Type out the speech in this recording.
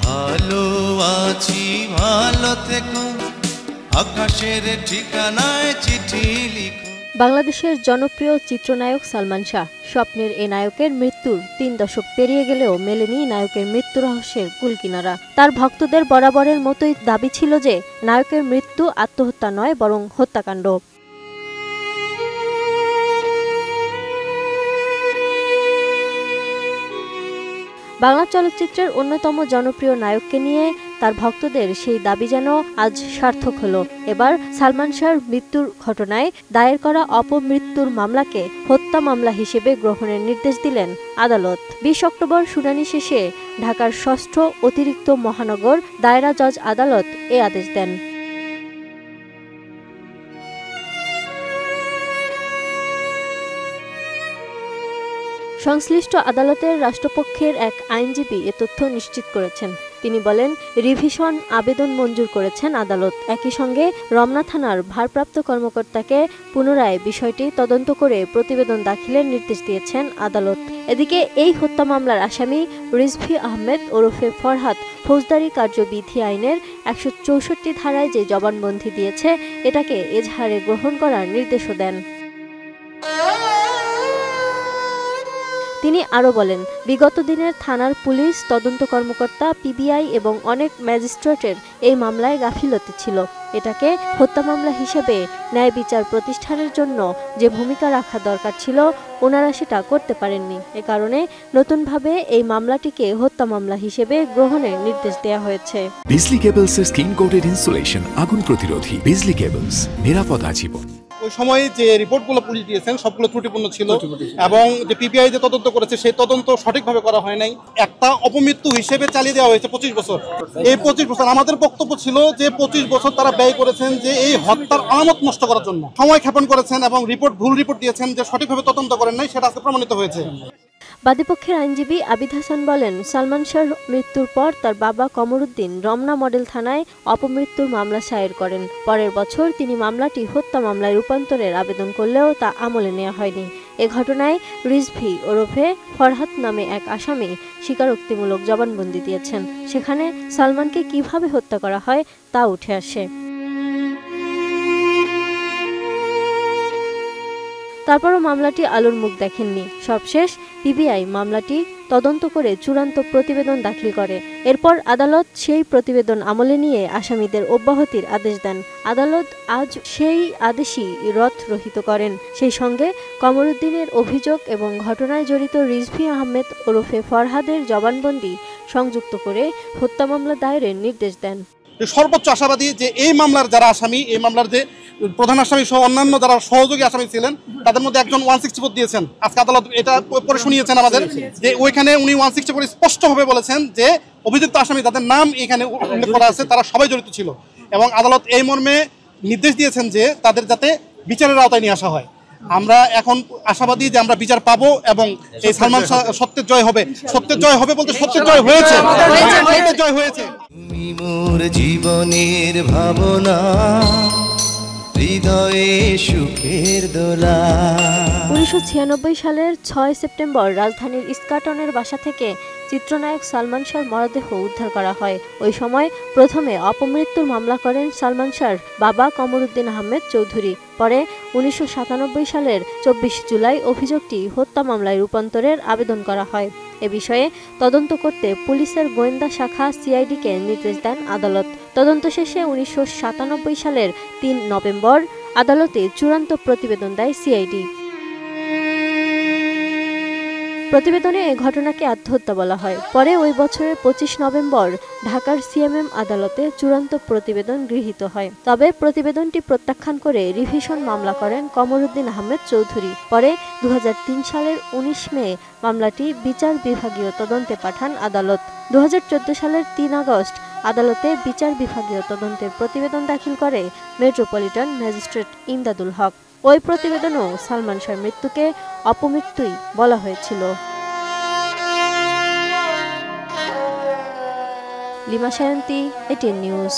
ভালো আছি ভালো থেকো, আকাশের ঠিকানায় চিঠি লিখো। বাংলাদেশের জনপ্রিয় চিত্রনায়ক সালমান শাহ স্বপ্নের এ নায়কের মৃত্যুর ৩ দশক পেরিয়ে গেলেও মেলেনি নায়কের মৃত্যু রহস্যের কুলকিনারা। তার ভক্তদের বরাবরের মতোই দাবি ছিল যে নায়কের মৃত্যু আত্মহত্যা নয়, বরং হত্যাকাণ্ড। বাংলা চলচ্চিত্রের অন্যতম জনপ্রিয় নায়ককে নিয়ে তার ভক্তদের সেই দাবি যেন আজ সার্থক হলো। এবার সালমান শাহর মৃত্যুর ঘটনায় দায়ের করা অপমৃত্যুর মামলাকে হত্যা মামলা হিসেবে গ্রহণের নির্দেশ দিলেন আদালত। ২০ অক্টোবর শুনানি শেষে ঢাকার ৬ষ্ঠ অতিরিক্ত মহানগর দায়রা জজ আদালত এ আদেশ দেন। সংশ্লিষ্ট আদালতের রাষ্ট্রপক্ষের এক আইনজীবী এ তথ্য নিশ্চিত করেছেন। তিনি বলেন, রিভিশন আবেদন মঞ্জুর করেছেন আদালত। একই সঙ্গে রমনা থানার ভারপ্রাপ্ত কর্মকর্তাকে পুনরায় বিষয়টি তদন্ত করে প্রতিবেদন দাখিলের নির্দেশ দিয়েছেন আদালত। এদিকে এই হত্যা মামলার আসামি রিজভী আহমেদ ওরফে ফরহাদ ফৌজদারি কার্যবিধি আইনের ১৬৪ ধারায় যে জবানবন্দি দিয়েছে এটাকে এজাহারে গ্রহণ করার নির্দেশও দেন। তিনি আরও বলেন, বিগত দিনের থানার পুলিশ, তদন্ত কর্মকর্তা, পিবিআই এবং অনেক ম্যাজিস্ট্রেটের এই মামলায় গাফিলতি ছিল। এটাকে হত্যা মামলা হিসেবে ন্যায় বিচার প্রতিষ্ঠানের জন্য যে ভূমিকা রাখা দরকার ছিল ওনারা সেটা করতে পারেননি। এ কারণে নতুনভাবে এই মামলাটিকে হত্যা মামলা হিসেবে গ্রহণের নির্দেশ দেওয়া হয়েছে। বিজলি কেবলসের স্কিন কোটেড ইনসুলেশন আগুন প্রতিরোধী। বিজলি কেবলস, নিরাপদ আজীবন। ওই সময় যে রিপোর্টগুলো পুলিশ দিয়েছেন সবগুলো ত্রুটিপূর্ণ ছিল এবং যে পিপিআই যে তদন্ত করেছে সেই তদন্ত সঠিকভাবে করা হয় নাই। একটা অপমৃত্যু হিসেবে চালিয়ে দেওয়া হয়েছে 25 বছর। এই 25 বছর আমাদের বক্তব্য ছিল যে 25 বছর তারা ব্যয় করেছেন যে এই হত্যার আলামত নষ্ট করার জন্য, সময় ক্ষেপণ করেছেন এবং ভুল রিপোর্ট দিয়েছেন, যে সঠিকভাবে তদন্ত করেন নাই, সেটা আজকে প্রমাণিত হয়েছে। বাদীপক্ষের আইনজীবী আবিদ হাসান বলেন, সালমান শাহর মৃত্যুর পর তার বাবা কমরুদ্দিন রমনা মডেল থানায় অপমৃত্যুর মামলা দায়ের করেন। পরের বছর তিনি মামলাটি হত্যা মামলায় রূপান্তরের আবেদন করলেও তা আমলে নেওয়া হয়নি। এ ঘটনায় রিজভী ওরফে ফরহাদ নামে এক আসামি স্বীকারোক্তিমূলক জবানবন্দি দিয়েছেন। সেখানে সালমানকে কিভাবে হত্যা করা হয় তা উঠে আসে। তারপরও মামলাটি আলোর মুখ দেখেননি। সবশেষ পিবিআই মামলাটি তদন্ত করে চূড়ান্ত প্রতিবেদন দাখিল করে। এরপর আদালত সেই প্রতিবেদন আমলে নিয়ে আসামিদের অব্যাহতির আদেশ দেন। আদালত আজ সেই আদেশই রহিত করেন। সেই সঙ্গে কমরুদ্দিনের অভিযোগ এবং ঘটনায় জড়িত রিজভী আহমেদ ওরফে ফরহাদের জবানবন্দি সংযুক্ত করে হত্যা মামলা দায়েরের নির্দেশ দেন। সর্বোচ্চ আশাবাদী যে এই মামলার যারা আসামি, এই মামলার যে প্রধান আসামি সহ অন্যান্য যারা সহযোগী আসামি ছিলেন তাদের মধ্যে একজন 164 দিয়েছেন। আজকে আদালত এটা পরে শুনিয়েছেন আমাদের যে ওইখানে উনি 164 স্পষ্টভাবে বলেছেন যে অভিযুক্ত আসামি যাদের নাম এখানে উল্লেখ করা আছে তারা সবাই জড়িত ছিল এবং আদালত এই মর্মে নির্দেশ দিয়েছেন যে তাদের যাতে বিচারের আওতায় নিয়ে আসা হয়। আমরা এখন আশাবাদী যে আমরা বিচার পাবো এবং এই সালমান শাহ সত্যের জয় হবে। সত্যের জয় হবে বলতে সত্যের জয় হয়েছে, জয় হয়েছে। তুমি মোর জীবনের ভাবনা, হৃদয়ে সুখের দোলা। ১৯৯৬ সালের ৬ সেপ্টেম্বর রাজধানীর ইস্কাটনের বাসা থেকে চিত্রনায়ক সালমান শাহর মরদেহ উদ্ধার করা হয়। ওই সময় প্রথমে অপমৃত্যুর মামলা করেন সালমান শাহর বাবা কমরুদ্দিন আহমেদ চৌধুরী। পরে ১৯৯৭ সালের ২৪ জুলাই অভিযোগটি হত্যা মামলায় রূপান্তরের আবেদন করা হয়। এ বিষয়ে তদন্ত করতে পুলিশের গোয়েন্দা শাখা সিআইডিকে নির্দেশ দেন আদালত। তদন্ত শেষে ১৯৯৭ সালের ৩ নভেম্বর আদালতে চূড়ান্ত প্রতিবেদন দেয় সিআইডি। প্রতিবেদনে এ ঘটনাকে আত্মহত্যা বলা হয়। পরে ওই বছরের ২৫ নভেম্বর ঢাকার সিএমএম আদালতে চূড়ান্ত প্রতিবেদন গৃহীত হয়। তবে প্রতিবেদনটি প্রত্যাখ্যান করে রিভিশন মামলা করেন কমরুদ্দিন আহমেদ চৌধুরী। পরে ২০০৩ সালের ১৯ মে মামলাটি বিচার বিভাগীয় তদন্তে পাঠান আদালত। ২০১৪ সালের ৩ আগস্ট আদালতে বিচার বিভাগীয় তদন্তের প্রতিবেদন দাখিল করে মেট্রোপলিটন ম্যাজিস্ট্রেট ইমদাদুল হক। ওই প্রতিবেদনেও সালমান শাহর মৃত্যুকে অপমৃত্যুই বলা হয়েছিল। Lima Sayanti, ATN news.